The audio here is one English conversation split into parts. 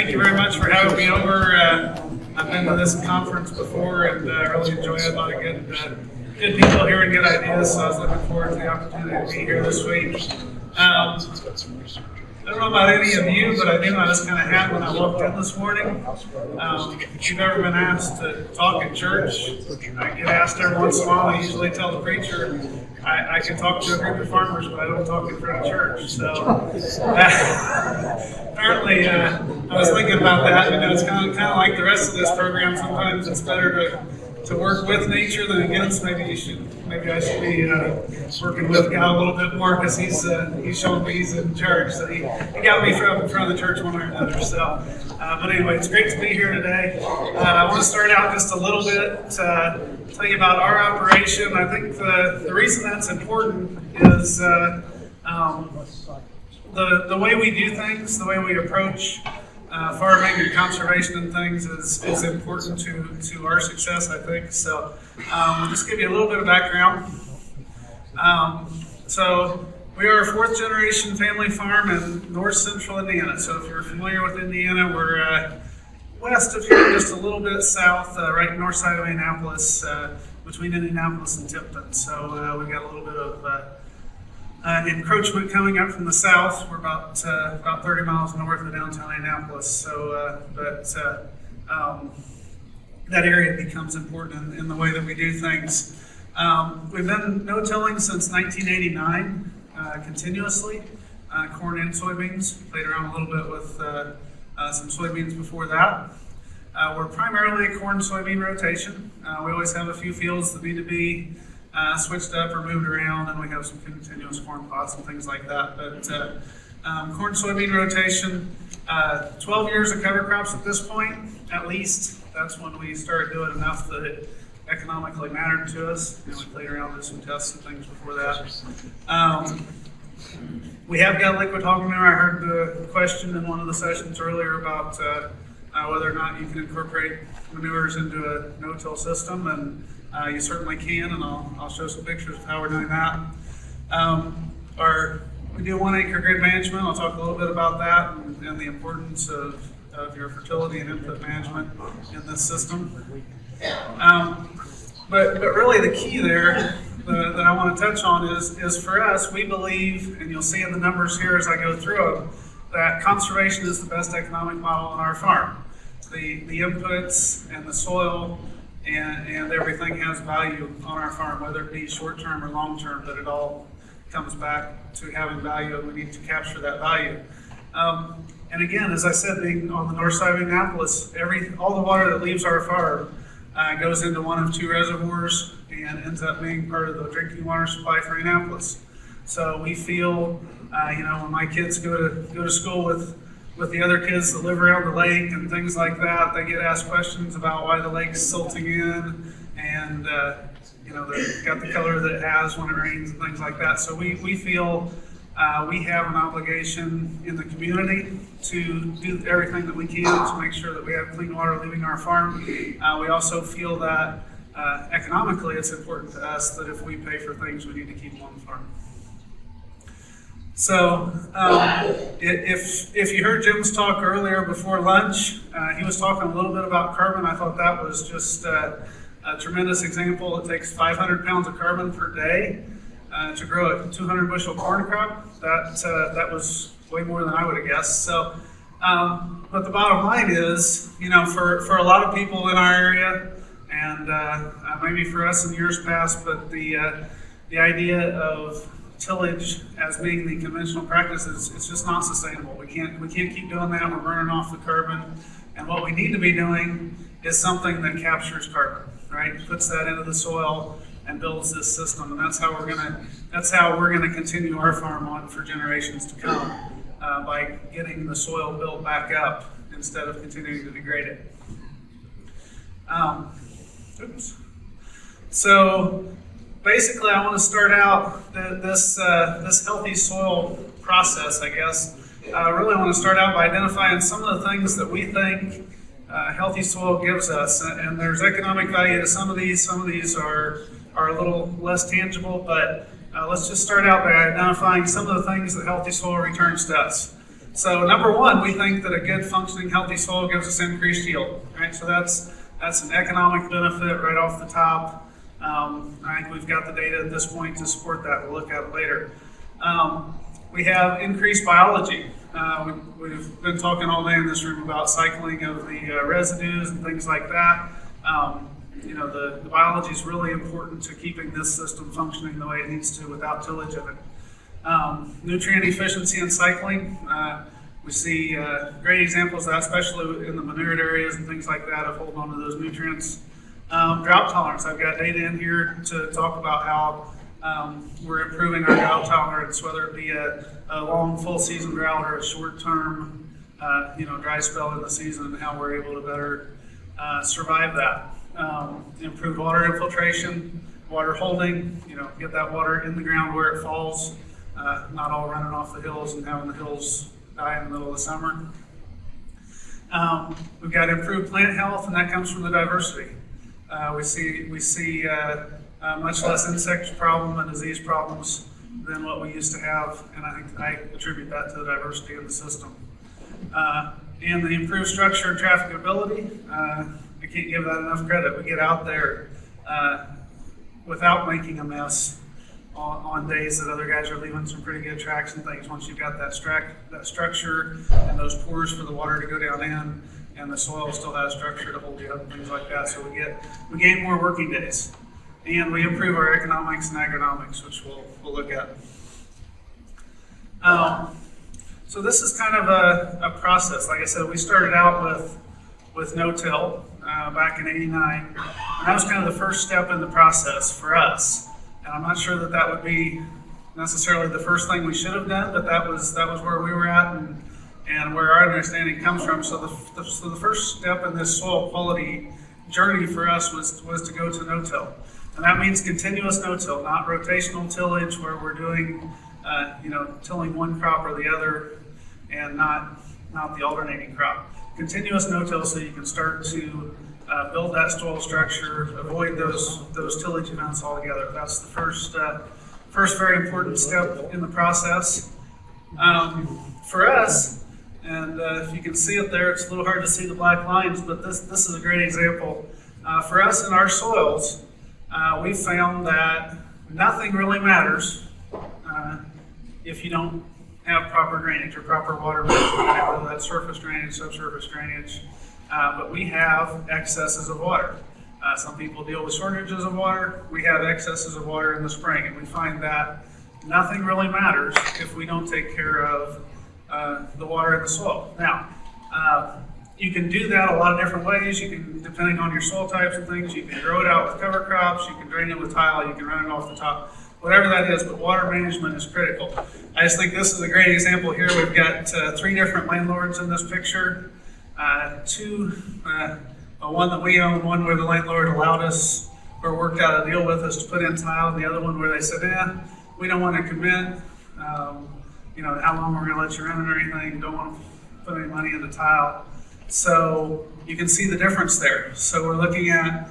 Thank you very much for having me over. I've been to this conference before and really enjoy it. A lot of good people here and good ideas, so I was looking forward to the opportunity to be here this week. I don't know about any of you, but I knew I was kind of had when I walked in this morning. If you've ever been asked to talk at church, I get asked every once in a while. I usually tell the preacher I can talk to a group of farmers, but I don't talk in front of church. So apparently, I was thinking about that. You know, it's kind of like the rest of this program. Sometimes it's better to work with nature than against. Maybe I should be working with God a little bit more because he's showing me he's in charge. So he got me from in front of the church one way or another. So, but anyway, it's great to be here today. I want to start out just a little bit, tell you about our operation. I think the reason that's important is the way we do things, the way we approach farming and conservation and things is important to our success, I think. So I'll just give you a little bit of background. So we are a fourth generation family farm in north central Indiana. So if you're familiar with Indiana, we're west of here, just a little bit south, right north side of Indianapolis, between Indianapolis and Tipton. So we've got a little bit of encroachment coming up from the south. We're about 30 miles north of downtown Indianapolis. So, that area becomes important in the way that we do things. We've been no-tilling since 1989, continuously, corn and soybeans. Played around a little bit with some soybeans before that. We're primarily a corn-soybean rotation. We always have a few fields that need to be switched up or moved around, and we have some continuous corn plots and things like that. But corn-soybean rotation, 12 years of cover crops at this point, at least. That's when we started doing enough that it economically mattered to us. You know, we played around with some tests and things before that. We have got liquid hog manure. I heard the question in one of the sessions earlier about whether or not you can incorporate manures into a no-till system, and you certainly can, and I'll show some pictures of how we're doing that. We do 1 acre grid management. I'll talk a little bit about that and the importance of your fertility and input management in this system. But really the key there that I want to touch on is for us, we believe, and you'll see in the numbers here as I go through them, that conservation is the best economic model on our farm. The inputs and the soil and everything has value on our farm, whether it be short-term or long-term, but it all comes back to having value, and we need to capture that value. And again, as I said, being on the north side of Indianapolis, all the water that leaves our farm goes into one of two reservoirs and ends up being part of the drinking water supply for Indianapolis. So we feel, when my kids go to school with the other kids that live around the lake and things like that, they get asked questions about why the lake's silting in, and they've got the color that it has when it rains and things like that. So we feel we have an obligation in the community to do everything that we can to make sure that we have clean water leaving our farm. We also feel that economically it's important to us that if we pay for things, we need to keep them on the farm. So if you heard Jim's talk earlier before lunch, he was talking a little bit about carbon. I thought that was just a tremendous example. It takes 500 pounds of carbon per day to grow a 200 bushel corn crop. That was way more than I would have guessed. So, but the bottom line is, for a lot of people in our area, and maybe for us in years past, but the idea of tillage as being the conventional practice it's just not sustainable. We can't keep doing that. We're burning off the carbon, and what we need to be doing is something that captures carbon, right? Puts that into the soil and builds this system, and that's how we're gonna continue our farm on for generations to come, by getting the soil built back up instead of continuing to degrade it. So basically, I want to start out this healthy soil process, I guess. I really want to start out by identifying some of the things that we think healthy soil gives us. And there's economic value to some of these. Some of these are a little less tangible, but let's just start out by identifying some of the things that healthy soil returns to us. So number one, we think that a good functioning healthy soil gives us increased yield, right? So that's an economic benefit right off the top. I think we've got the data at this point to support that. We'll look at it later. We have increased biology. We've been talking all day in this room about cycling of the residues and things like that. You know, the biology is really important to keeping this system functioning the way it needs to without tillage in it. Nutrient efficiency and cycling. We see great examples of that, especially in the manured areas and things like that, of holding on to those nutrients. Drought tolerance. I've got data in here to talk about how we're improving our drought tolerance, whether it be a long full season drought or a short term dry spell in the season, and how we're able to better survive that. Improved water infiltration, water holding, get that water in the ground where it falls, not all running off the hills and having the hills die in the middle of the summer. We've got improved plant health, and that comes from the diversity. We see much less insect problem and disease problems than what we used to have, and I attribute that to the diversity of the system. And the improved structure and trafficability, I can't give that enough credit. We get out there without making a mess on days that other guys are leaving some pretty good tracks and things. Once you've got that structure and those pores for the water to go down in, and the soil still has structure to hold you up and things like that, so we gain more working days. And we improve our economics and agronomics, which we'll look at. So this is kind of a process. Like I said, we started out with no-till back in '89, and that was kind of the first step in the process for us. And I'm not sure that would be necessarily the first thing we should have done, but that was where we were at and where our understanding comes from. So the first step in this soil quality journey for us was to go to no-till. And that means continuous no-till, not rotational tillage where we're doing, tilling one crop or the other and not the alternating crop. Continuous no-till so you can start to build that soil structure, avoid those tillage events altogether. That's the first very important step in the process. For us, and if you can see it there, it's a little hard to see the black lines, but this is a great example. For us in our soils, we found that nothing really matters if you don't have proper drainage or proper water management, whether that's surface drainage, subsurface drainage, but we have excesses of water. Some people deal with shortages of water. We have excesses of water in the spring, and we find that nothing really matters if we don't take care of the water in the soil. Now, you can do that a lot of different ways. You can, depending on your soil types and things, you can grow it out with cover crops, you can drain it with tile, you can run it off the top, whatever that is, but water management is critical. I just think this is a great example here. We've got 3 different landlords in this picture. One that we own, one where the landlord allowed us or worked out a deal with us to put in tile, and the other one where they said, we don't want to commit, how long we're going to let you run it or anything, don't want to put any money into tile. So you can see the difference there. So we're looking at,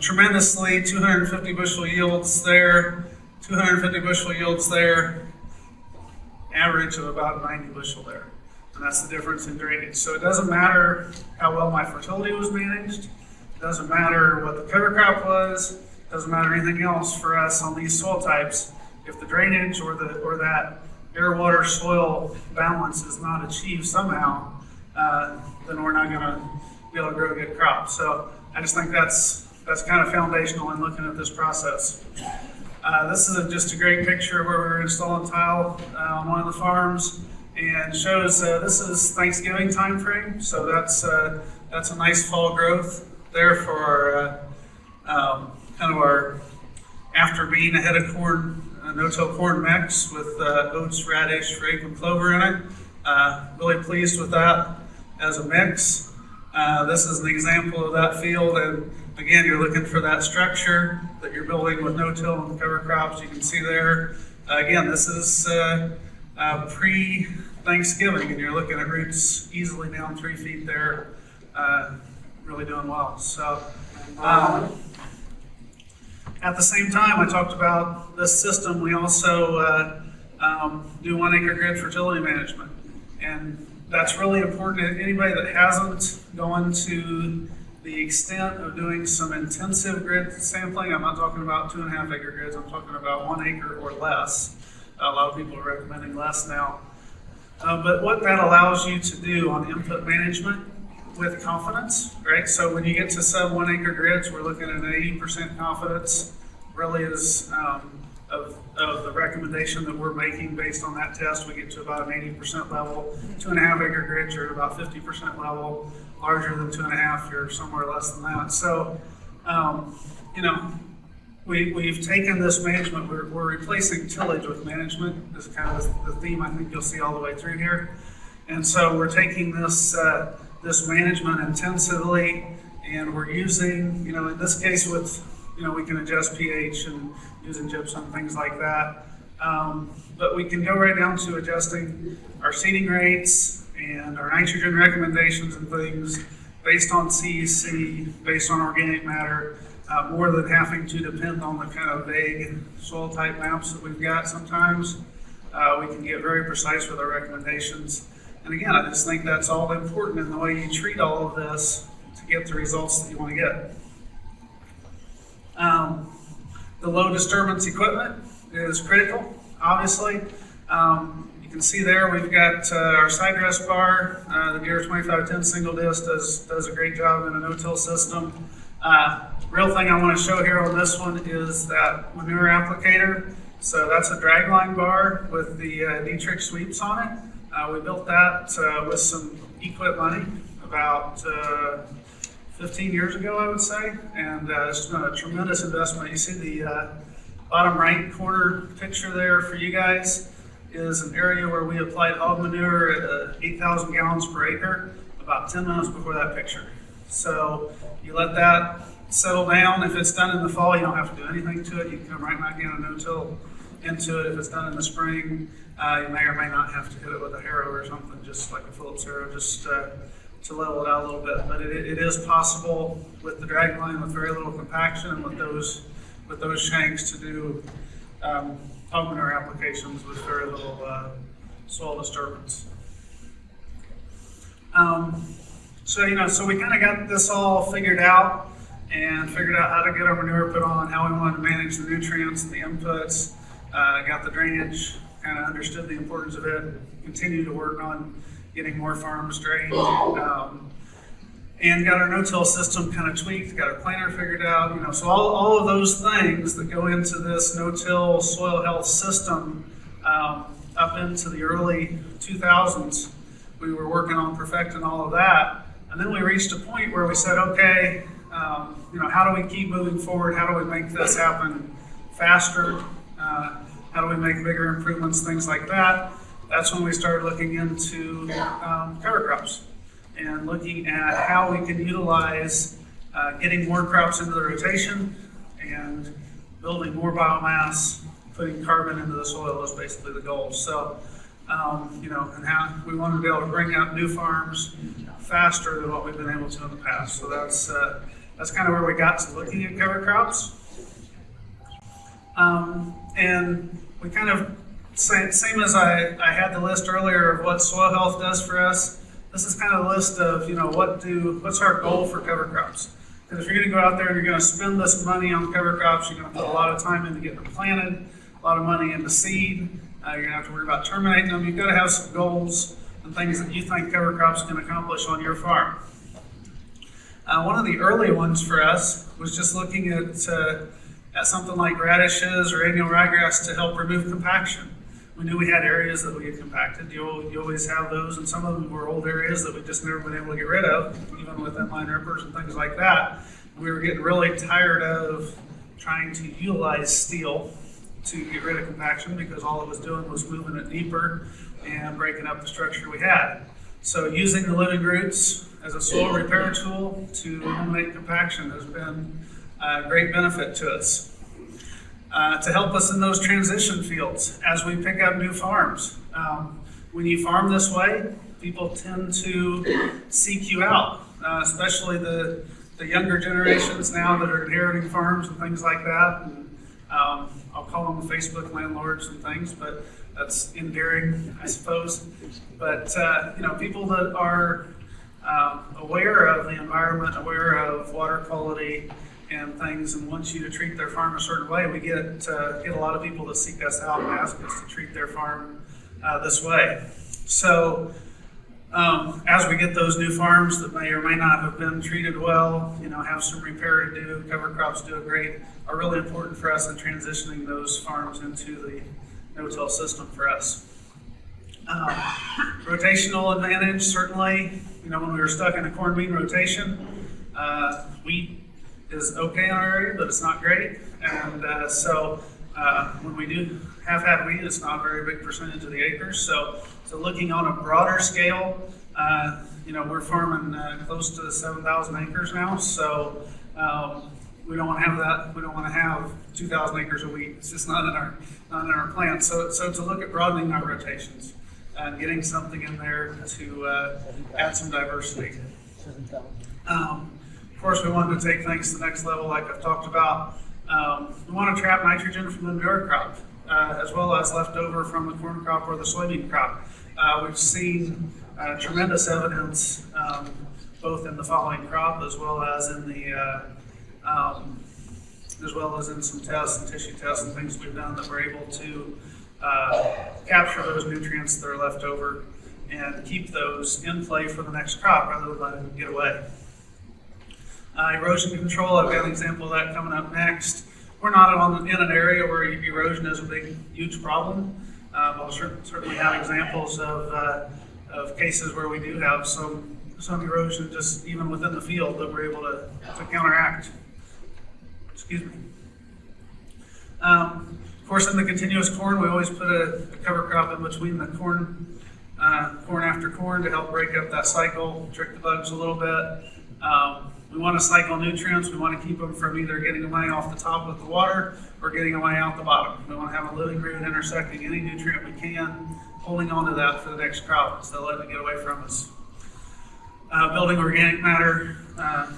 tremendously 250 bushel yields there, 250 bushel yields there, average of about 90 bushel there. And that's the difference in drainage. So it doesn't matter how well my fertility was managed, it doesn't matter what the cover crop was, it doesn't matter anything else for us on these soil types. If the drainage or that air water soil balance is not achieved somehow, then we're not going to be able to grow good crops. So I just think that's kind of foundational in looking at this process. This is just a great picture where we're installing tile on one of the farms, and shows this is Thanksgiving time frame. So that's a nice fall growth there for our kind of our after bean ahead of corn no-till corn mix with oats, radish, rape, and clover in it. Really pleased with that as a mix. This is an example of that field, and again, you're looking for that structure that you're building with no-till and cover crops. You can see there. Again, this is pre-Thanksgiving, and you're looking at roots easily down 3 feet there, really doing well. So, at the same time, I talked about this system. We also do 1 acre grid fertility management. And that's really important. Anybody that hasn't gone to the extent of doing some intensive grid sampling, I'm not talking about 2.5 acre grids, I'm talking about 1 acre or less. A lot of people are recommending less now. But what that allows you to do on input management with confidence, right? So when you get to sub 1 acre grids, we're looking at an 80% confidence, really is of the recommendation that we're making based on that test. We get to about an 80% level. 2.5 acre grids are at about 50% level. Larger than 2.5, you're somewhere less than that. So, you know, we've taken this management, we're replacing tillage with management. This is kind of the theme I think you'll see all the way through here. And so we're taking this this management intensively, and we're using, you know, in this case with, you know, we can adjust pH and using gypsum, things like that. But we can go right down to adjusting our seeding rates and our nitrogen recommendations and things based on CEC, based on organic matter, more than having to depend on the kind of vague soil type maps that we've got sometimes. We can get very precise with our recommendations. And again, I just think that's all important in the way you treat all of this to get the results that you want to get. The low disturbance equipment is critical, obviously. You can see there we've got our side dress bar. The Deere 2510 single disc does a great job in a no-till system. Real thing I want to show here on this one is that Manure Applicator. So that's a dragline bar with the Dietrich sweeps on it. We built that with some equip money about 15 years ago, I would say, and it's been a tremendous investment. You see the bottom right corner picture there for you guys is an area where we applied hog manure at 8,000 gallons per acre about 10 minutes before that picture. So you let that settle down. If it's done in the fall, you don't have to do anything to it. You can come right back in a no-till into it. If it's done in the spring, you may or may not have to hit it with a harrow or something, just like a Phillips harrow, just to level it out a little bit. But it is possible with the drag line with very little compaction and with those shanks to do hog manure applications with very little soil disturbance. So we kind of got this all figured out and figured out how to get our manure put on, how we wanted to manage the nutrients and the inputs, got the drainage, kind of understood the importance of it, continue to work on getting more farms drained, and got our no-till system kind of tweaked, got our planter figured out, so all of those things that go into this no-till soil health system up into the early 2000s, we were working on perfecting all of that, and then we reached a point where we said, okay, how do we keep moving forward? How do we make this happen faster? How do we make bigger improvements, things like that? That's when we started looking into cover crops and looking at how we can utilize getting more crops into the rotation and building more biomass, putting carbon into the soil is basically the goal. So, and how we wanted to be able to bring out new farms faster than what we've been able to in the past. So that's kind of where we got to looking at cover crops. And we kind of, same as I had the list earlier of what soil health does for us, this is kind of a list of, what's our goal for cover crops? Because if you're going to go out there and you're going to spend this money on cover crops, you're going to put a lot of time into getting them planted, a lot of money into seed, you're going to have to worry about terminating them. You've got to have some goals and things that you think cover crops can accomplish on your farm. One of the early ones for us was just looking at something like radishes or annual ryegrass to help remove compaction. We knew we had areas that we had compacted. You always have those, and some of them were old areas that we've just never been able to get rid of, even with inline rippers and things like that. We were getting really tired of trying to utilize steel to get rid of compaction because all it was doing was moving it deeper and breaking up the structure we had. So using the living roots as a soil repair tool to eliminate compaction has been a great benefit to us. To help us in those transition fields as we pick up new farms. When you farm this way, people tend to seek you out, especially the younger generations now that are inheriting farms and things like that. And, I'll call them Facebook landlords and things, but That's endearing, I suppose. But people that are aware of the environment, aware of water quality and things, and want you to treat their farm a certain way, we get a lot of people that seek us out and ask us to treat their farm this way. So as we get those new farms that may or may not have been treated well, have some repair to do, cover crops do it great, are really important for us in transitioning those farms into the no-till system for us. Rotational advantage, certainly. When we were stuck in a corn bean rotation, wheat is okay in our area, but it's not great. And so when we do have had wheat, it's not a very big percentage of the acres. So looking on a broader scale, we're farming close to 7,000 acres now. So we don't want to have that. We don't want to have 2,000 acres of wheat. It's just not in our plan. So to look at broadening our rotations and getting something in there to add some diversity. Of course, we wanted to take things to the next level, like I've talked about. We want to trap nitrogen from the manure crop, as well as leftover from the corn crop or the soybean crop. We've seen tremendous evidence, both in the following crop as well as in some tests and tissue tests and things we've done, that we're able to capture those nutrients that are left over and keep those in play for the next crop rather than letting them get away. Erosion control, I've got an example of that coming up next. We're not in an area where erosion is a huge problem. I'll certainly have examples of cases where we do have some erosion just even within the field that we're able to counteract. Excuse me. Of course, in the continuous corn, we always put a cover crop in between the corn after corn to help break up that cycle, trick the bugs a little bit. We want to cycle nutrients. We want to keep them from either getting away off the top with the water or getting away out the bottom. We want to have a living root intersecting any nutrient we can, holding on to that for the next crop instead of letting it get away from us. Building organic matter,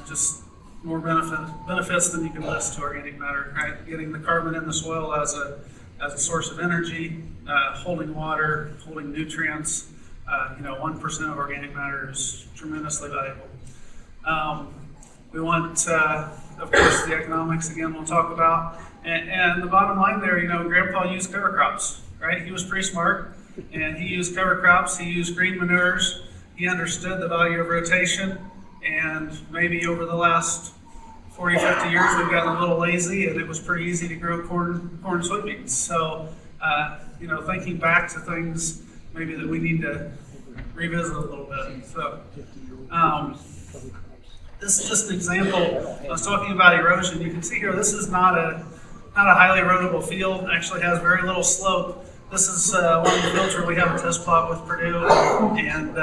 just more benefits than you can list to organic matter, right? Getting the carbon in the soil as a source of energy, holding water, holding nutrients. 1% of organic matter is tremendously valuable. We want, of course, the economics again we'll talk about. And the bottom line there, Grandpa used cover crops, right? He was pretty smart, and he used cover crops. He used green manures. He understood the value of rotation, and maybe over the last 40, 50 years, we've gotten a little lazy, and it was pretty easy to grow corn soybeans. So, thinking back to things maybe that we need to revisit a little bit. So, this is just an example. I was talking about erosion. You can see here, this is not a highly erodible field. It actually has very little slope. This is one of the fields where we have a test plot with Purdue, and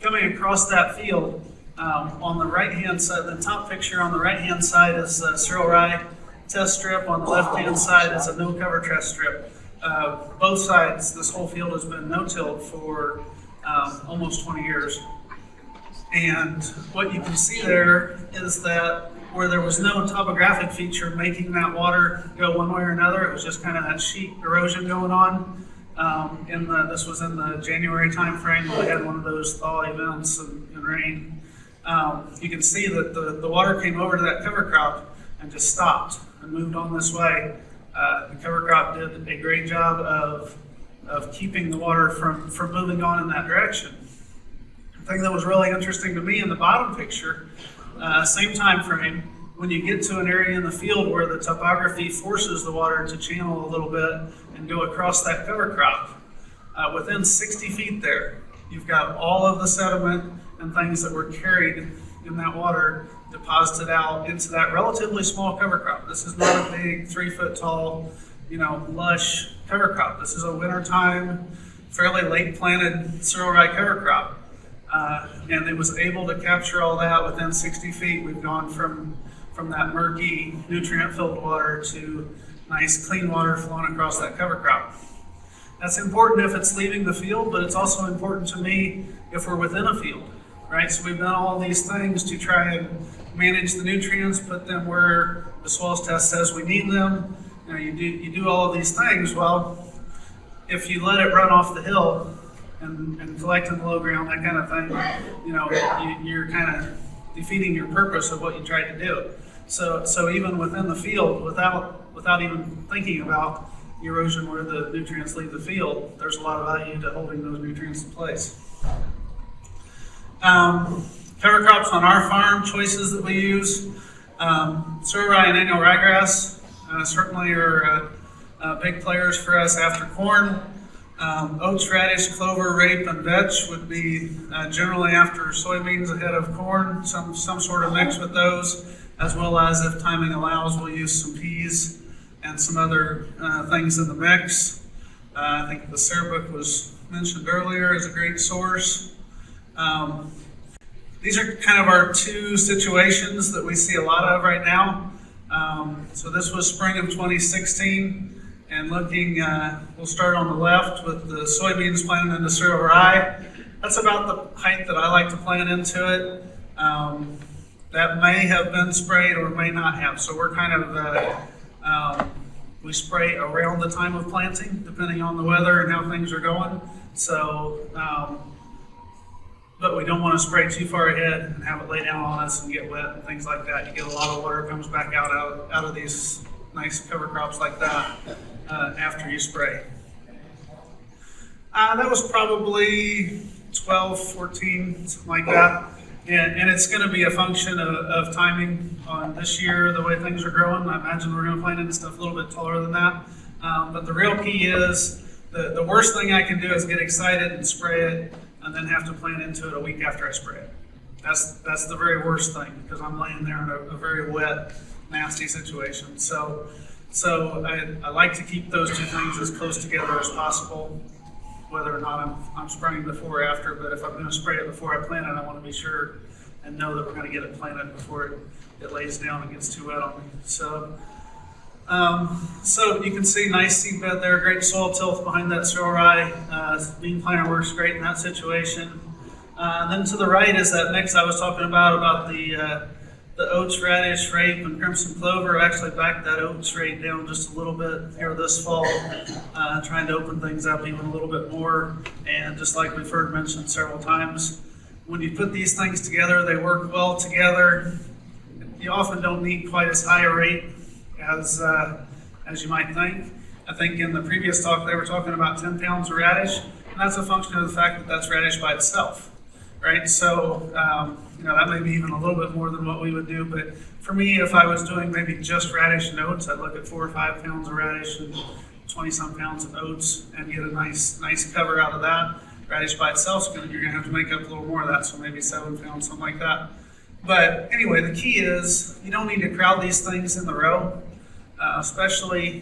coming across that field, on the right-hand side, the top picture on the right-hand side is a cereal rye test strip. On the left-hand side is a no-cover test strip. Both sides, this whole field has been no-tilled for almost 20 years. And what you can see there is that where there was no topographic feature making that water go one way or another, it was just kind of that sheet erosion going on. This was in the January time frame when we had one of those thaw events and rain. You can see that the water came over to that cover crop and just stopped and moved on this way. The cover crop did a great job of keeping the water from moving on in that direction. The thing that was really interesting to me in the bottom picture, same time frame, when you get to an area in the field where the topography forces the water to channel a little bit and go across that cover crop, within 60 feet there, you've got all of the sediment and things that were carried in that water deposited out into that relatively small cover crop. This is not a big 3-foot tall, lush cover crop. This is a wintertime, fairly late planted cereal rye cover crop. And it was able to capture all that within 60 feet. We've gone from that murky, nutrient-filled water to nice, clean water flowing across that cover crop. That's important if it's leaving the field, but it's also important to me if we're within a field, right? So we've done all these things to try and manage the nutrients, put them where the soils test says we need them. You do all of these things. Well, if you let it run off the hill and collect in the low ground, that kind of thing, you know, you're kind of defeating your purpose of what you tried to do. So even within the field, without even thinking about erosion where the nutrients leave the field, there's a lot of value to holding those nutrients in place. Cover crops on our farm, choices that we use. Soy rye and annual ryegrass certainly are big players for us after corn. Oats, radish, clover, rape, and vetch would be generally after soybeans ahead of corn, some sort of mix with those, as well as if timing allows, we'll use some peas and some other things in the mix. I think the Sarebook was mentioned earlier as a great source. These are kind of our two situations that we see a lot of right now. So this was spring of 2016, and looking, we'll start on the left with the soybeans planted into cereal rye. That's about the height that I like to plant into it. That may have been sprayed or may not have. So we're kind of, we spray around the time of planting, depending on the weather and how things are going. So, but we don't want to spray too far ahead and have it lay down on us and get wet and things like that. You get a lot of water comes back out of these nice cover crops like that after you spray. That was probably 12, 14, something like that. And it's going to be a function of timing on this year, the way things are growing. I imagine we're going to plant into stuff a little bit taller than that. But the real key is, the worst thing I can do is get excited and spray it and then have to plant into it a week after I spray it. That's the very worst thing, because I'm laying there in a very wet, nasty situation. So I like to keep those two things as close together as possible, whether or not I'm spraying before or after. But if I'm going to spray it before I plant it, I want to be sure and know that we're going to get it planted before it lays down and gets too wet on me. So you can see nice seed bed there, great soil tilth behind that cereal rye. Bean planter works great in that situation. Then to the right is that mix I was talking about the oats, radish, rape, and crimson clover. I actually backed that oats rate down just a little bit here this fall, trying to open things up even a little bit more. And just like we've heard mentioned several times, when you put these things together, they work well together. You often don't need quite as high a rate as you might think. I think in the previous talk they were talking about 10 pounds of radish, and that's a function of the fact that that's radish by itself, right? So that may be even a little bit more than what we would do, but for me, if I was doing maybe just radish and oats, I'd look at 4 or 5 pounds of radish and 20-some pounds of oats and get a nice cover out of that. Radish by itself, you're going to have to make up a little more of that, so maybe 7 pounds, something like that. But anyway, the key is you don't need to crowd these things in the row. Especially,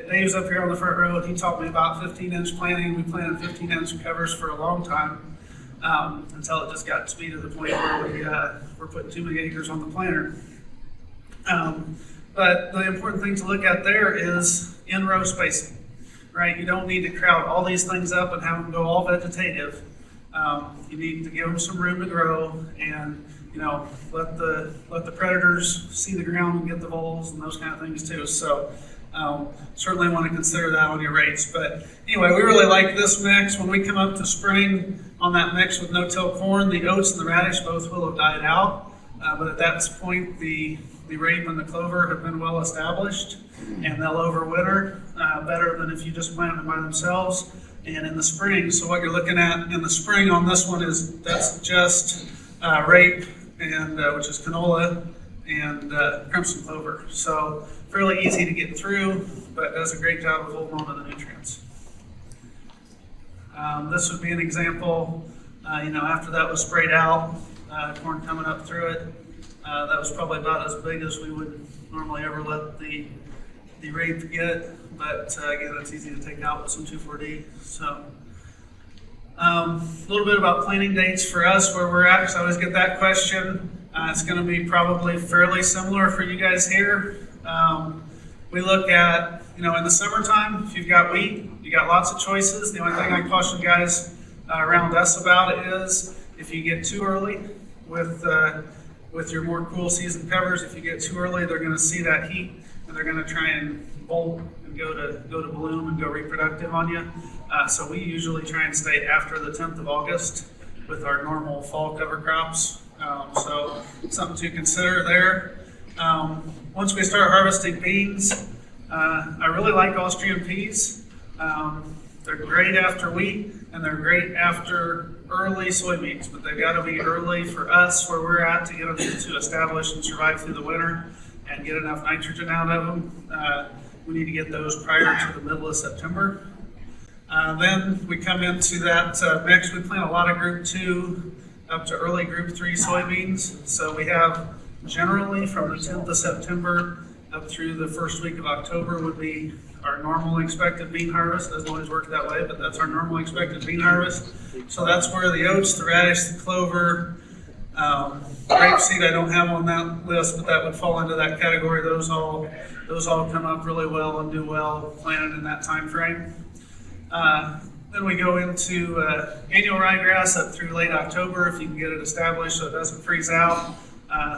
Dave's up here on the front row. He taught me about 15-inch planting. We planted 15-inch covers for a long time until it just got to be to the point where we're putting too many acres on the planter. But the important thing to look at there is in-row spacing, right? You don't need to crowd all these things up and have them go all vegetative. You need to give them some room to grow and let the predators see the ground and get the voles and those kind of things too. So certainly want to consider that on your rates. But anyway, we really like this mix. When we come up to spring on that mix with no-till corn, the oats and the radish both will have died out. But at that point, the rape and the clover have been well established, and they'll overwinter better than if you just plant them by themselves. And in the spring, so what you're looking at in the spring on this one that's just rape, and which is canola, and crimson clover. So fairly easy to get through, but does a great job of holding on to the nutrients. This would be an example, after that was sprayed out, corn coming up through it. That was probably about as big as we would normally ever let the rape get, but again, it's easy to take out with some 2,4-D. So a little bit about planting dates for us, where we're at, because I always get that question. It's going to be probably fairly similar for you guys here. We look at, in the summertime, if you've got wheat, you got lots of choices. The only thing I caution guys around us about it is if you get too early with your more cool season covers, if you get too early, they're going to see that heat and they're going to try and bolt and go to bloom and go reproductive on you. So we usually try and stay after the 10th of August with our normal fall cover crops. So something to consider there. Once we start harvesting beans, I really like Austrian peas. They're great after wheat and they're great after early soybeans, but they've got to be early for us where we're at to get them to establish and survive through the winter and get enough nitrogen out of them. We need to get those prior to the middle of September. Then we come into that mix. We plant a lot of Group 2 up to early Group 3 soybeans. So we have generally from the 10th of September up through the first week of October would be our normal expected bean harvest. Doesn't always work that way, but that's our normal expected bean harvest. So that's where the oats, the radish, the clover, rapeseed I don't have on that list, but that would fall into that category. Those all come up really well and do well planted in that time frame. Then we go into annual ryegrass up through late October if you can get it established so it doesn't freeze out.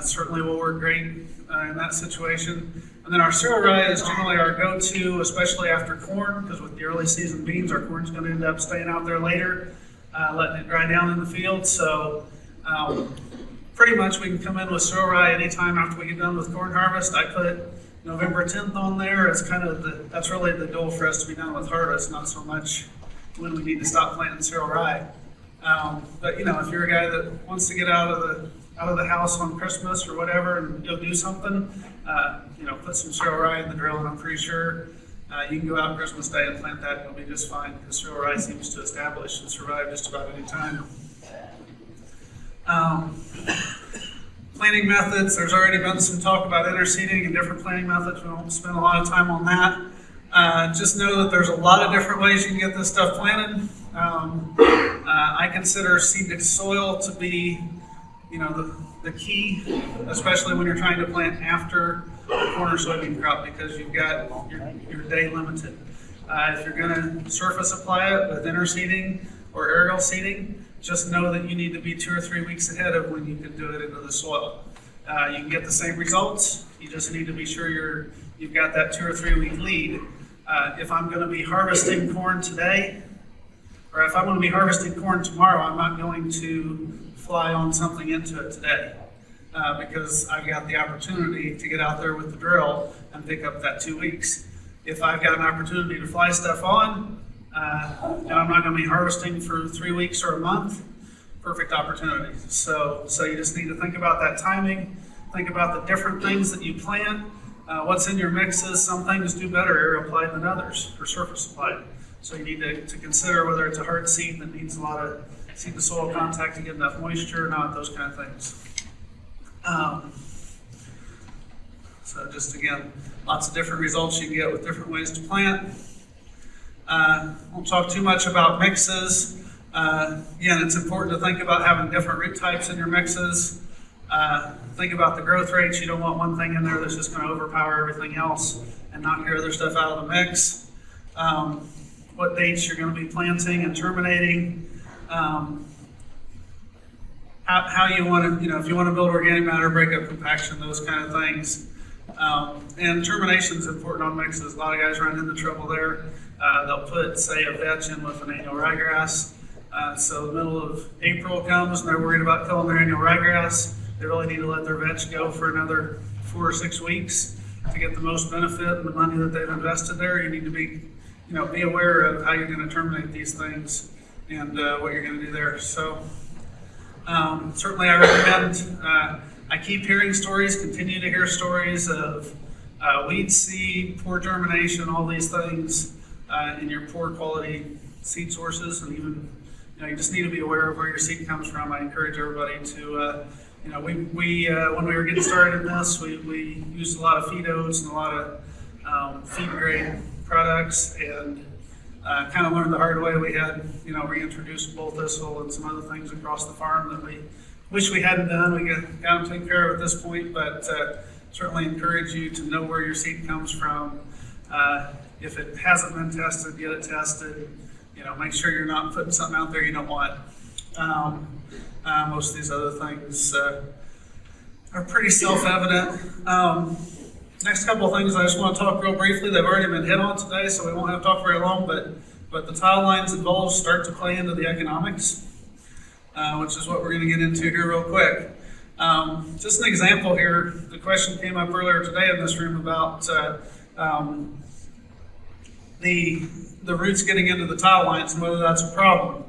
Certainly will work great in that situation. And then our cereal rye is generally our go-to, especially after corn, because with the early season beans, our corn's going to end up staying out there later, letting it dry down in the field. So pretty much we can come in with cereal rye anytime after we get done with corn harvest. I put November 10th on there. It's kind of that's really the goal for us to be done with harvest, not so much when we need to stop planting cereal rye. But if you're a guy that wants to get out of the house on Christmas or whatever and go do something, put some cereal rye in the drill, and I'm pretty sure you can go out Christmas Day and plant that and it'll be just fine because cereal rye seems to establish and survive just about any time. Planting methods, there's already been some talk about interseeding and different planting methods. We won't spend a lot of time on that. Just know that there's a lot of different ways you can get this stuff planted. I consider seeded soil to be the key, especially when you're trying to plant after the corn or soybean crop because you've got your day limited. If you're going to surface apply it with interseeding or aerial seeding, just know that you need to be 2 or 3 weeks ahead of when you can do it into the soil. You can get the same results, you just need to be sure you've got that 2 or 3 week lead. If I'm going to be harvesting corn today, or if I'm going to be harvesting corn tomorrow, I'm not going to fly on something into it today because I've got the opportunity to get out there with the drill and pick up that 2 weeks. If I've got an opportunity to fly stuff on and I'm not going to be harvesting for 3 weeks or a month, perfect opportunity. So you just need to think about that timing, think about the different things that you plant, what's in your mixes. Some things do better aerial applied than others, or surface applied. So you need to consider whether it's a hard seed that needs a lot of seed to soil contact to get enough moisture or not, those kind of things. So just again, lots of different results you can get with different ways to plant. Won't talk too much about mixes. Again, it's important to think about having different root types in your mixes. Think about the growth rates. You don't want one thing in there that's just going to overpower everything else and knock your other stuff out of the mix. What dates you're going to be planting and terminating. How you want to, if you want to build organic matter, break up compaction, those kind of things. And termination is important on mixes. A lot of guys run into trouble there. They'll put, say, a vetch in with an annual ryegrass. So the middle of April comes and they're worried about killing their annual ryegrass. They really need to let their vetch go for another 4 or 6 weeks to get the most benefit and the money that they've invested there. You need to be aware of how you're going to terminate these things and what you're going to do there. So certainly I recommend, I keep hearing stories, continue to hear stories of weed seed, poor germination, all these things in your poor quality seed sources, and even you just need to be aware of where your seed comes from. I encourage everybody to, when we were getting started in this, we used a lot of feed oats and a lot of feed grade products, and kind of learned the hard way. We had, reintroduced bull thistle and some other things across the farm that we wish we hadn't done. We got them taken care of at this point, but certainly encourage you to know where your seed comes from. If it hasn't been tested, get it tested. Make sure you're not putting something out there you don't want. Most of these other things are pretty self-evident. Next couple of things I just want to talk real briefly. They've already been hit on today, so we won't have to talk very long, but the tile lines and voles start to play into the economics, which is what we're going to get into here real quick. Just an example here, the question came up earlier today in this room about the roots getting into the tile lines and whether that's a problem.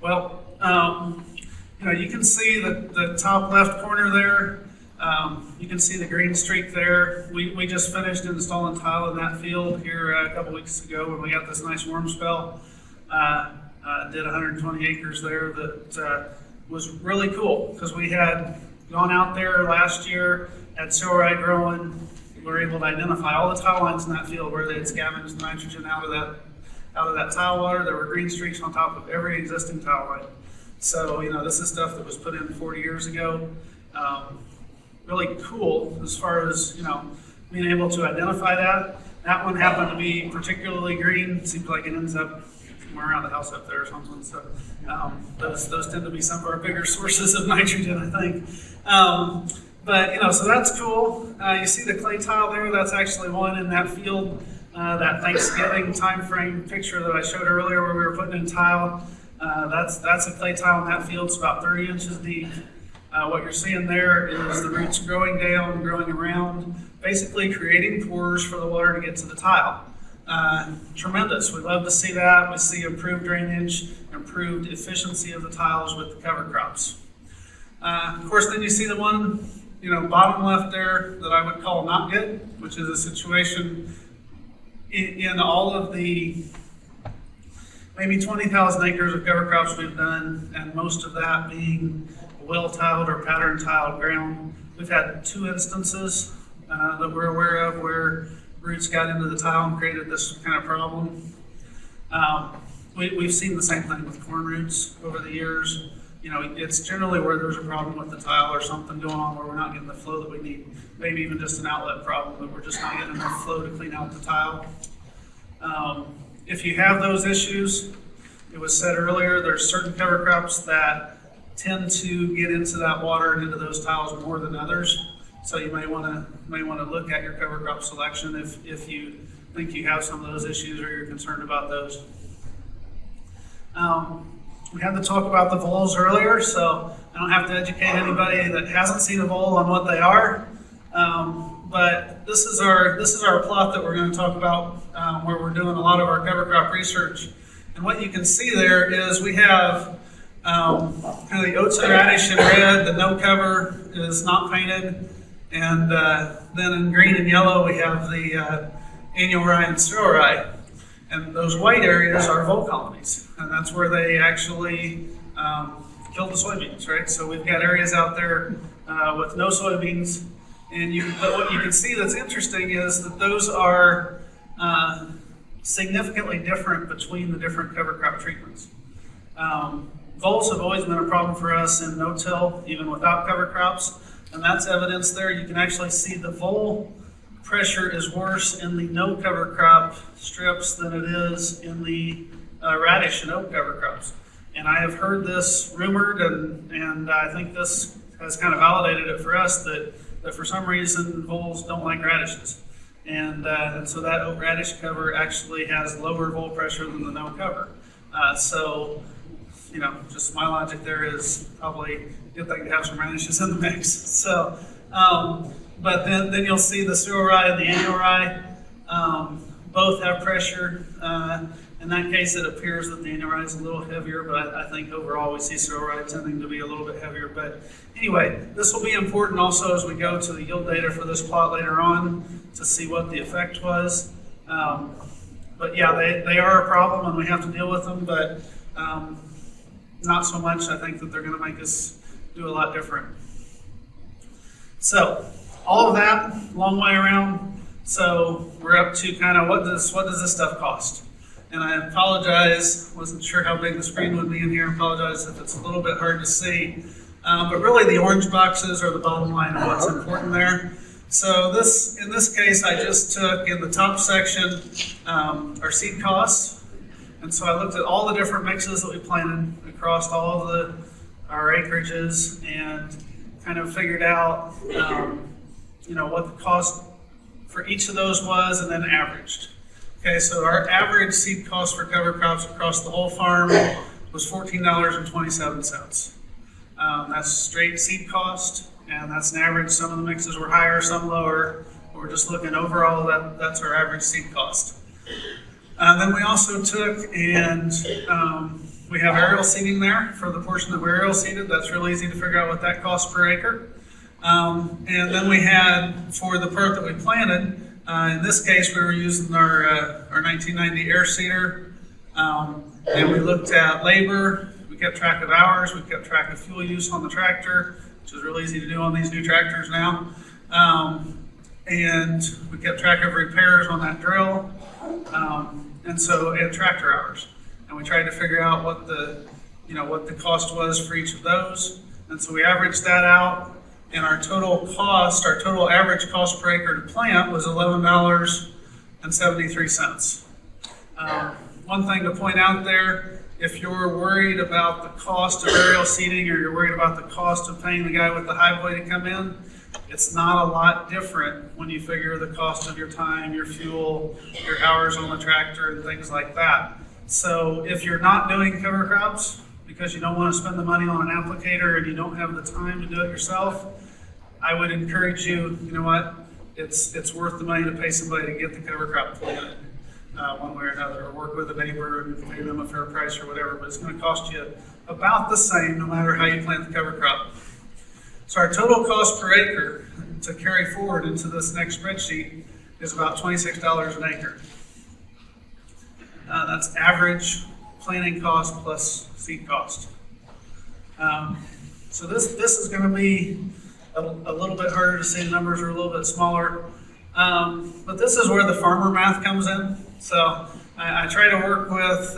Well, you can see the top left corner there. You can see the green streak there. We just finished installing tile in that field here a couple weeks ago when we got this nice warm spell. Did 120 acres there that was really cool because we had gone out there last year, had soil rye growing. We were able to identify all the tile lines in that field where they had scavenged nitrogen out of that tile water. There were green streaks on top of every existing tile line. So, this is stuff that was put in 40 years ago. Really cool as far as, being able to identify that. That one happened to be particularly green. Seems like it ends up somewhere around the house up there or something. So those tend to be some of our bigger sources of nitrogen, I think. So that's cool. You see the clay tile there? That's actually one in that field. That Thanksgiving time frame picture that I showed earlier where we were putting in tile. That's a clay tile in that field. It's about 30 inches deep. What you're seeing there is the roots growing down, growing around, basically creating pores for the water to get to the tile. Tremendous. We love to see that. We see improved drainage, improved efficiency of the tiles with the cover crops. Of course, then you see the one, bottom left there that I would call not good, which is a situation in all of the maybe 20,000 acres of cover crops we've done, and most of that being well-tiled or pattern-tiled ground. We've had 2 instances that we're aware of where roots got into the tile and created this kind of problem. We've seen the same thing with corn roots over the years. It's generally where there's a problem with the tile or something going on where we're not getting the flow that we need. Maybe even just an outlet problem that we're just not getting enough flow to clean out the tile. If you have those issues, it was said earlier, there's certain cover crops that tend to get into that water and into those tiles more than others. So you may want to look at your cover crop selection if you think you have some of those issues or you're concerned about those. We had to talk about the voles earlier, so I don't have to educate anybody that hasn't seen a vole on what they are. But this is our plot that we're going to talk about where we're doing a lot of our cover crop research. And what you can see there is we have kind of the oats and radish in red, the no cover is not painted, and then in green and yellow we have the annual rye and soil rye. And those white areas are vole colonies, and that's where they actually kill the soybeans, right? So we've got areas out there with no soybeans, but what you can see that's interesting is that those are significantly different between the different cover crop treatments. Voles have always been a problem for us in no-till, even without cover crops, and that's evidence there. You can actually see the vole pressure is worse in the no cover crop strips than it is in the radish and oat cover crops. And I have heard this rumored, and I think this has kind of validated it for us that for some reason voles don't like radishes. And so that oat radish cover actually has lower vole pressure than the no cover. So, just my logic there is probably a good thing to have some radishes in the mix. So, but then you'll see the soil rye and the annual rye both have pressure. In that case, it appears that the annual rye is a little heavier, but I think overall we see soil rye tending to be a little bit heavier. But anyway, this will be important also as we go to the yield data for this plot later on to see what the effect was. But yeah, they are a problem and we have to deal with them, but not so much. I think that they're going to make us do a lot different. So all of that, long way around. So we're up to kind of what does this stuff cost? And I apologize, wasn't sure how big the screen would be in here. I apologize if it's a little bit hard to see. But really the orange boxes are the bottom line of what's important there. So in this case, I just took in the top section our seed costs. And so I looked at all the different mixes that we planted across all of our acreages and kind of figured out, what the cost for each of those was, and then averaged. Okay, so our average seed cost for cover crops across the whole farm was $14.27. That's straight seed cost, and that's an average. Some of the mixes were higher, some lower. We're just looking overall, that's our average seed cost. Then we also took and we have aerial seeding there for the portion that we're aerial seeded. That's real easy to figure out what that costs per acre. And then we had, for the part that we planted, in this case we were using our 1990 air seeder, and we looked at labor, we kept track of hours, we kept track of fuel use on the tractor, which is real easy to do on these new tractors now. And we kept track of repairs on that drill, and tractor hours. And we tried to figure out what the cost was for each of those. And so we averaged that out, and our total average cost per acre to plant was $11.73. One thing to point out there, if you're worried about the cost of aerial seeding, or you're worried about the cost of paying the guy with the high boy to come in, it's not a lot different when you figure the cost of your time, your fuel, your hours on the tractor, and things like that. So if you're not doing cover crops because you don't want to spend the money on an applicator and you don't have the time to do it yourself, I would encourage you, you know what, it's worth the money to pay somebody to get the cover crop planted one way or another, or work with a neighbor and pay them a fair price or whatever, but it's going to cost you about the same no matter how you plant the cover crop. So our total cost per acre to carry forward into this next spreadsheet is about $26 an acre. That's average planting cost plus seed cost. So this is going to be a little bit harder to see. The numbers are a little bit smaller. But this is where the farmer math comes in. So I try to work with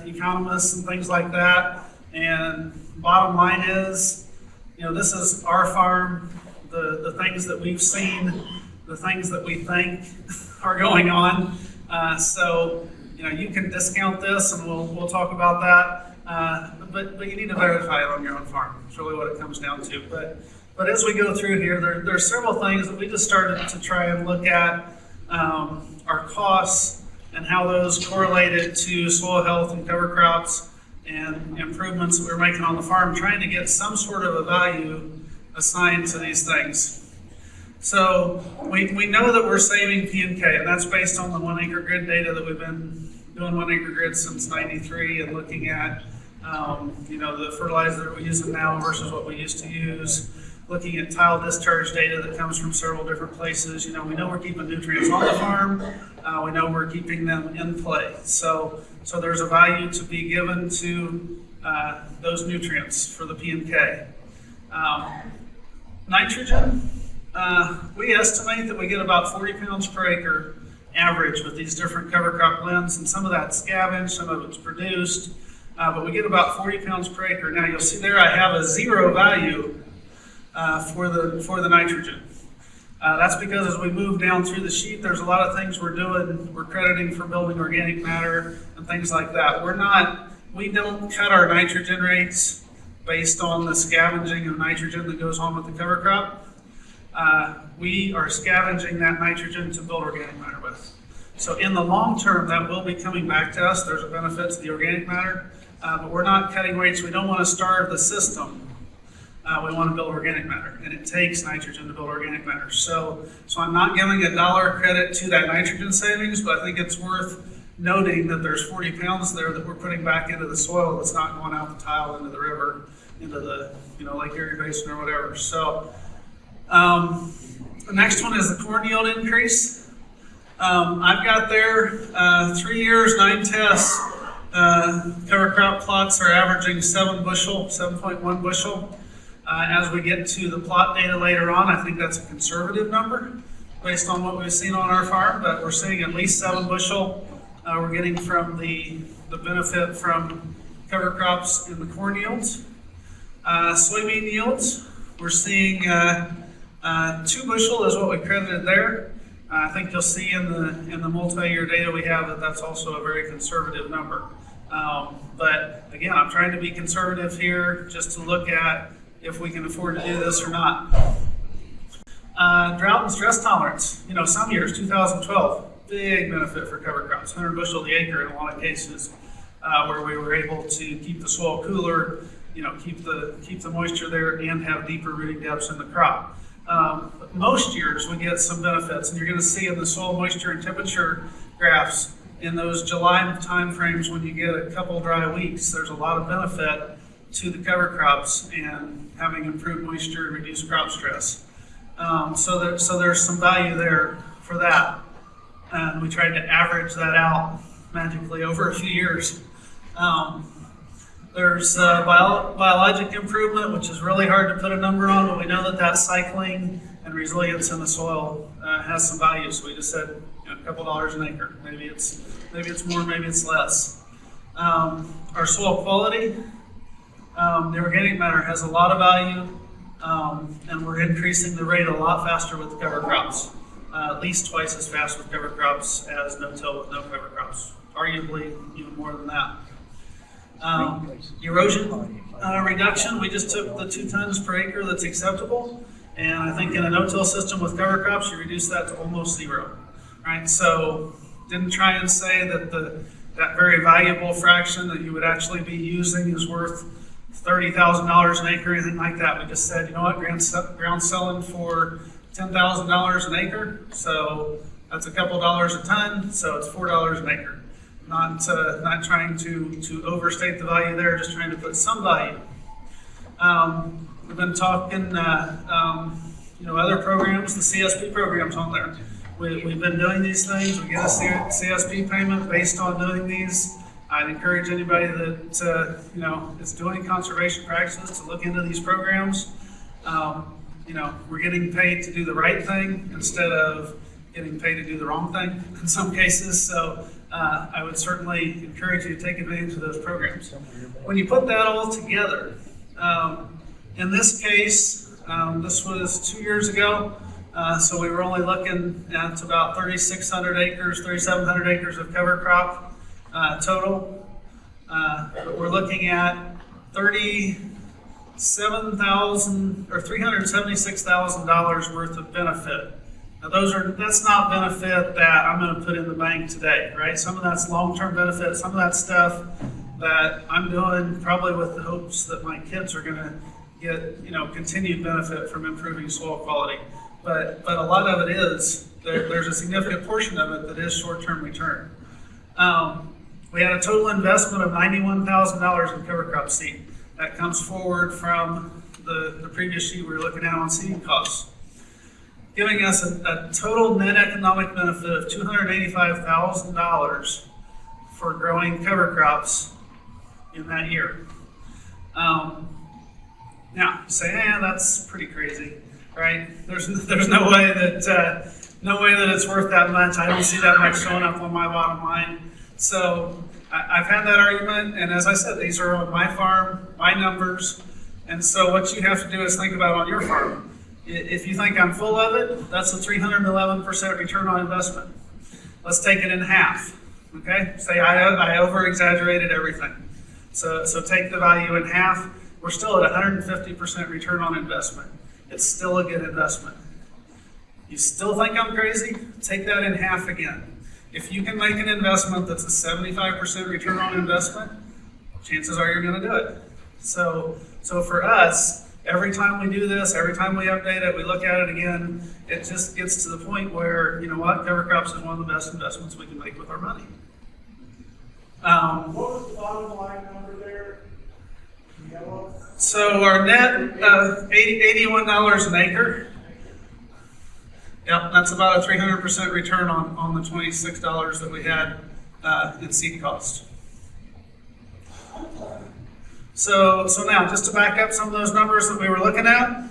economists and things like that. And bottom line is, this is our farm, the things that we've seen, the things that we think are going on. So you can discount this, and we'll talk about that. But you need to verify it on your own farm. It's really what it comes down to. But as we go through here, there's several things that we just started to try and look at our costs and how those correlated to soil health and cover crops and improvements that we're making on the farm, trying to get some sort of a value assigned to these things. So we know that we're saving P&K, and that's based on the 1 acre grid data that we've been doing 1 acre grid since '93 and looking at the fertilizer that we're using now versus what we used to use, looking at tile discharge data that comes from several different places. We know we're keeping nutrients on the farm. We know we're keeping them in play. So there's a value to be given to those nutrients for the P&K. Nitrogen, we estimate that we get about 40 pounds per acre average with these different cover crop blends, and some of that's scavenged, some of it's produced, but we get about 40 pounds per acre. Now you'll see there I have a zero value for the nitrogen. That's because as we move down through the sheet, there's a lot of things we're doing. We're crediting for building organic matter and things like that. We don't cut our nitrogen rates based on the scavenging of nitrogen that goes on with the cover crop. We are scavenging that nitrogen to build organic matter with. So in the long term, that will be coming back to us. There's a benefit to the organic matter, but we're not cutting rates. We don't want to starve the system. We want to build organic matter, and it takes nitrogen to build organic matter. So I'm not giving a dollar credit to that nitrogen savings, but I think it's worth noting that there's 40 pounds there that we're putting back into the soil that's not going out the tile into the river, into the Lake Erie Basin or whatever. So the next one is the corn yield increase. I've got there 3 years, 9 tests. Cover crop plots are averaging 7.1 bushel. As we get to the plot data later on, I think that's a conservative number based on what we've seen on our farm, but we're seeing at least 7 bushel. We're getting from the benefit from cover crops in the corn yields. Soybean yields, we're seeing 2 bushel is what we credited there. I think you'll see in the multi-year data we have that that's also a very conservative number. But again, I'm trying to be conservative here just to look at if we can afford to do this or not. Drought and stress tolerance. You know, some years, 2012, big benefit for cover crops, 100 bushel the acre in a lot of cases, where we were able to keep the soil cooler, you know, keep the moisture there and have deeper rooting depths in the crop. But most years we get some benefits, and you're going to see in the soil moisture and temperature graphs in those July time frames when you get a couple dry weeks, there's a lot of benefit to the cover crops and having improved moisture and reduced crop stress. So there's some value there for that. And we tried to average that out magically over a few years. There's biologic improvement, which is really hard to put a number on, but we know that cycling and resilience in the soil has some value. So we just said, you know, a couple dollars an acre. Maybe it's more, maybe it's less. Our soil quality, the organic matter has a lot of value, and we're increasing the rate a lot faster with cover crops. At least twice as fast with cover crops as no-till with no cover crops. Arguably even more than that. Erosion reduction, we just took the 2 tons per acre that's acceptable, and I think in a no-till system with cover crops, you reduce that to almost 0. Right? So didn't try and say that that very valuable fraction that you would actually be using is worth $30,000 an acre, anything like that. We just said, you know what, ground selling for $10,000 an acre, so that's a couple dollars a ton, so it's $4 an acre. Not trying to overstate the value there, just trying to put some value. We've been talking, other programs, the CSP programs on there. We've been doing these things. We get a CSP payment based on doing these. I'd encourage anybody that is doing conservation practices to look into these programs. We're getting paid to do the right thing instead of getting paid to do the wrong thing in some cases. So I would certainly encourage you to take advantage of those programs. When you put that all together, in this case, this was 2 years ago, so we were only looking at about 3,700 acres of cover crop total. But we're looking at $376,000 worth of benefit. Now that's not benefit that I'm going to put in the bank today, right? Some of that's long-term benefit, some of that stuff that I'm doing probably with the hopes that my kids are going to get, continued benefit from improving soil quality. But a lot of it is, there's a significant portion of it that is short-term return. We had a total investment of $91,000 in cover crop seed. That comes forward from the previous sheet we were looking at on seed costs, giving us a total net economic benefit of $285,000 for growing cover crops in that year. Now, you say, that's pretty crazy, right? There's no way that it's worth that much. I don't see that much showing up on my bottom line. So I've had that argument, and as I said, these are on my farm, my numbers, and so what you have to do is think about on your farm. If you think I'm full of it, that's a 311% return on investment. Let's take it in half, okay? Say I over-exaggerated everything. So take the value in half. We're still at 150% return on investment. It's still a good investment. You still think I'm crazy? Take that in half again. If you can make an investment that's a 75% return on investment, chances are you're going to do it. So for us, every time we do this, every time we update it, we look at it again, it just gets to the point where, you know what, cover crops is one of the best investments we can make with our money. What was the bottom line number there? Yellow? So our net, $81 an acre. Yep, that's about a 300% return on the $26 that we had in seed cost. So now, just to back up some of those numbers that we were looking at,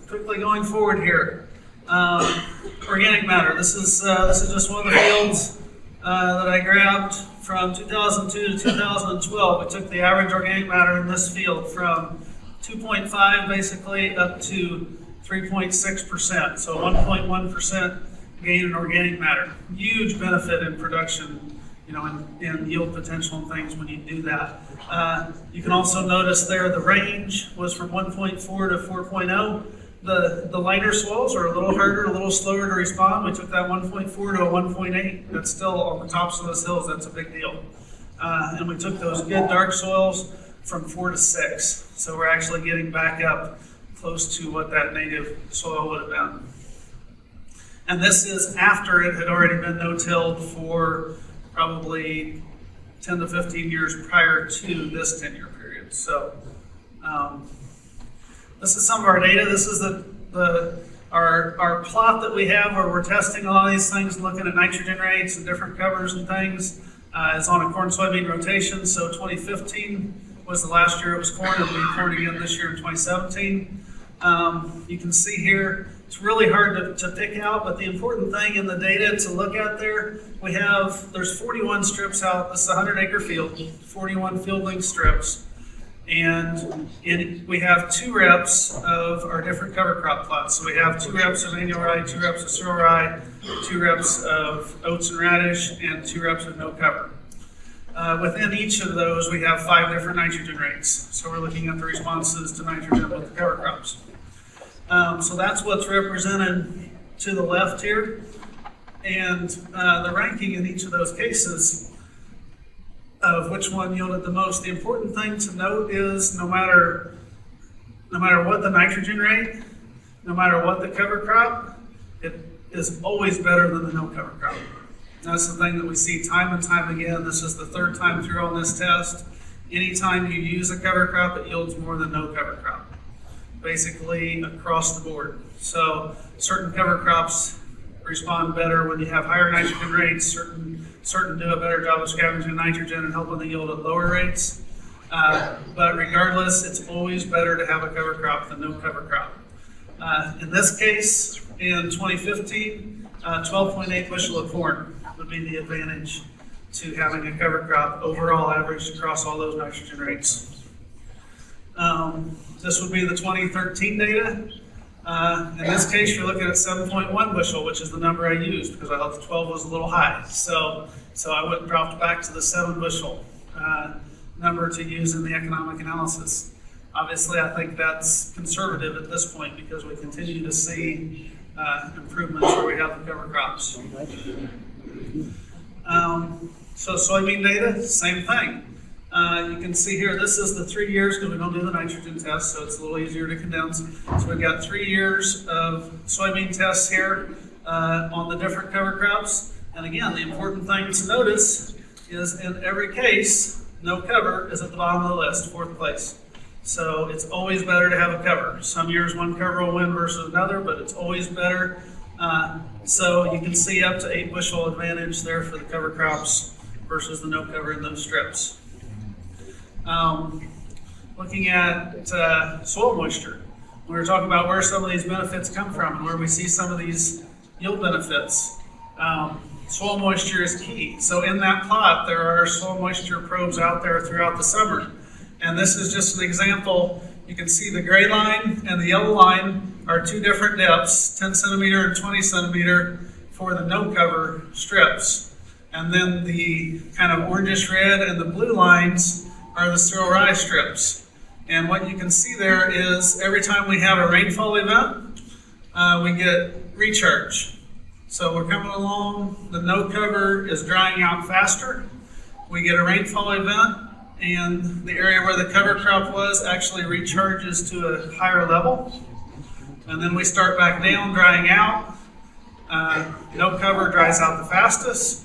quickly going forward here. Organic matter. This is just one of the fields that I grabbed from 2002 to 2012. We took the average organic matter in this field from 2.5 basically up to 3.6%, so 1.1% gain in organic matter. Huge benefit in production, in yield potential and things when you do that. You can also notice there the range was from 1.4 to 4.0. The lighter soils are a little harder, a little slower to respond. We took that 1.4 to a 1.8. That's still on the tops of those hills. That's a big deal. And we took those good dark soils from 4 to 6. So we're actually getting back up close to what that native soil would have been. And this is after it had already been no-tilled for probably 10 to 15 years prior to this 10-year period. So this is some of our data. This is our plot that we have where we're testing all these things, looking at nitrogen rates and different covers and things. It's on a corn-soybean rotation. So 2015 was the last year it was corn. It'll be corn again this year in 2017. You can see here, it's really hard to pick out, but the important thing in the data to look at there, there's 41 strips out. This is a 100-acre field, 41 field length strips. And we have 2 reps of our different cover crop plots. So we have 2 reps of annual rye, 2 reps of cereal rye, 2 reps of oats and radish, and 2 reps of no cover. Within each of those, we have 5 different nitrogen rates. So we're looking at the responses to nitrogen with the cover crops. So that's what's represented to the left here. And the ranking in each of those cases of which one yielded the most. The important thing to note is no matter what the nitrogen rate, no matter what the cover crop, it is always better than the no cover crop. That's the thing that we see time and time again. This is the 3rd time through on this test. Anytime you use a cover crop, it yields more than no cover crop, basically across the board. So certain cover crops respond better when you have higher nitrogen rates. Certain do a better job of scavenging nitrogen and helping the yield at lower rates. But regardless, it's always better to have a cover crop than no cover crop. In this case, in 2015, 12.8 bushel of corn would be the advantage to having a cover crop overall averaged across all those nitrogen rates. This would be the 2013 data. In this case, you're looking at 7.1 bushel, which is the number I used because I thought the 12 was a little high. So I went and dropped back to the 7 bushel number to use in the economic analysis. Obviously, I think that's conservative at this point because we continue to see improvements where we have the cover crops. So soybean data, same thing. You can see here, this is the 3 years because we don't do the nitrogen test, so it's a little easier to condense. So we've got 3 years of soybean tests here on the different cover crops. And again, the important thing to notice is in every case, no cover is at the bottom of the list, 4th place. So it's always better to have a cover. Some years one cover will win versus another, but it's always better. So you can see up to 8 bushel advantage there for the cover crops versus the no cover in those strips. Looking at soil moisture, we were talking about where some of these benefits come from and where we see some of these yield benefits. Soil moisture is key. So in that plot, there are soil moisture probes out there throughout the summer. And this is just an example. You can see the gray line and the yellow line are 2 different depths, 10 centimeter and 20 centimeter for the no cover strips. And then the kind of orangish red and the blue lines are the cereal rye strips. And what you can see there is every time we have a rainfall event, we get recharge. So we're coming along, the no cover is drying out faster. We get a rainfall event, and the area where the cover crop was actually recharges to a higher level. And then we start back down, drying out. No cover dries out the fastest.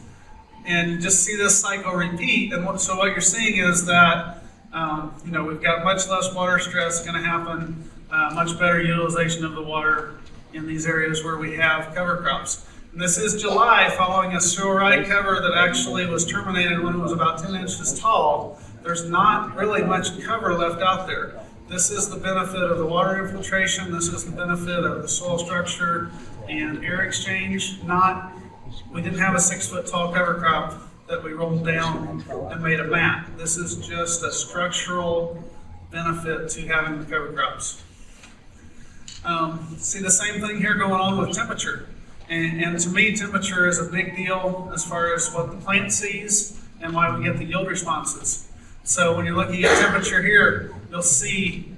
And you just see this cycle repeat. And so what you're seeing is that we've got much less water stress going to happen, much better utilization of the water in these areas where we have cover crops. And this is July following a cereal rye cover that actually was terminated when it was about 10 inches tall. There's not really much cover left out there. This is the benefit of the water infiltration. This is the benefit of the soil structure and air exchange. We didn't have a 6-foot tall cover crop that we rolled down and made a mat. This is just a structural benefit to having the cover crops. See the same thing here going on with temperature. And to me, temperature is a big deal as far as what the plant sees and why we get the yield responses. So when you're looking at temperature here, you'll see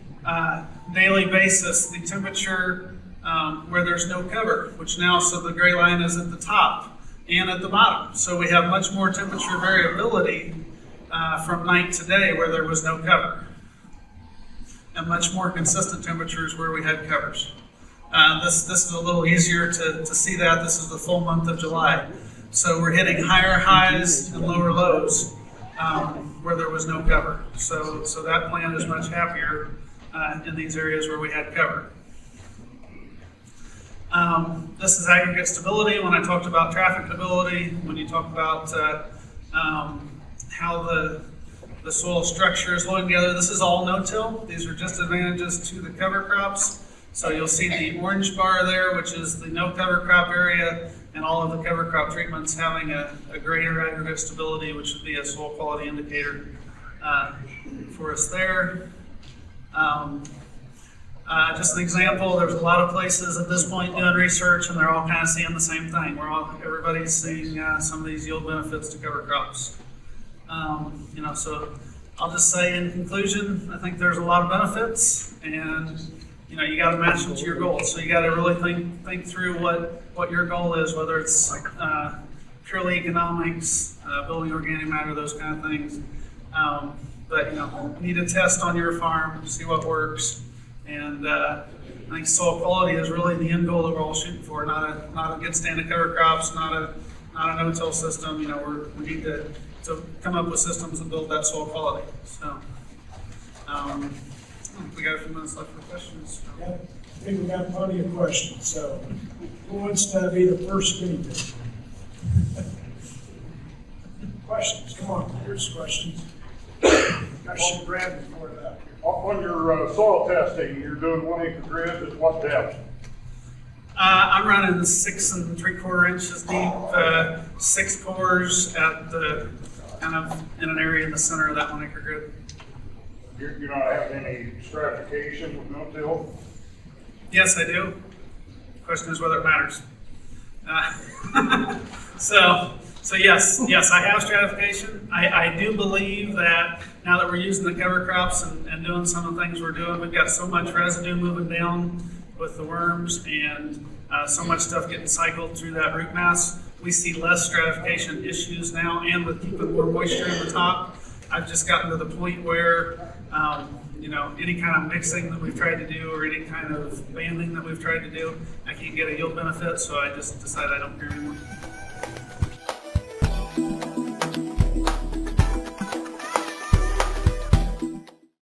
daily basis, the temperature where there's no cover, which now, so the gray line is at the top and at the bottom. So we have much more temperature variability from night to day where there was no cover, and much more consistent temperatures where we had covers. This is a little easier to see that. This is the full month of July. So we're hitting higher highs and lower lows where there was no cover. So that plant is much happier in these areas where we had cover. This is aggregate stability. When I talked about trafficability, when you talk about how the soil structure is holding together, this is all no-till. These are just advantages to the cover crops. So you'll see the orange bar there, which is the no cover crop area, and all of the cover crop treatments having a greater aggregate stability, which would be a soil quality indicator for us there. Just an example, there's a lot of places at this point doing research, and they're all kind of seeing the same thing. Everybody's seeing some of these yield benefits to cover crops. So I'll just say in conclusion, I think there's a lot of benefits, and you got to match them to your goals. So you got to really think through what your goal is, whether it's purely economics, building organic matter, those kind of things. But you need to test on your farm, see what works, and I think soil quality is really the end goal that we're all shooting for. Not a good standard cover crops, not a no-till system. We need to come up with systems that build that soil quality. So. We got a few minutes left for questions. Yeah, I think we got plenty of questions. So, who wants to be the first guinea pig? Questions? Come on, here's questions. I should grab before that. On your soil testing, you're doing 1 acre grid at what depth? I'm running 6 3/4 inches deep, 6 cores at the kind of in an area in the center of that 1 acre grid. You're not having any stratification with no-till? Yes, I do. The question is whether it matters. So yes, I have stratification. I do believe that now that we're using the cover crops and doing some of the things we're doing, we've got so much residue moving down with the worms and so much stuff getting cycled through that root mass. We see less stratification issues now, and with keeping more moisture in the top, I've just gotten to the point where any kind of mixing that we've tried to do or any kind of banding that we've tried to do, I can't get a yield benefit, so I just decide I don't care anymore.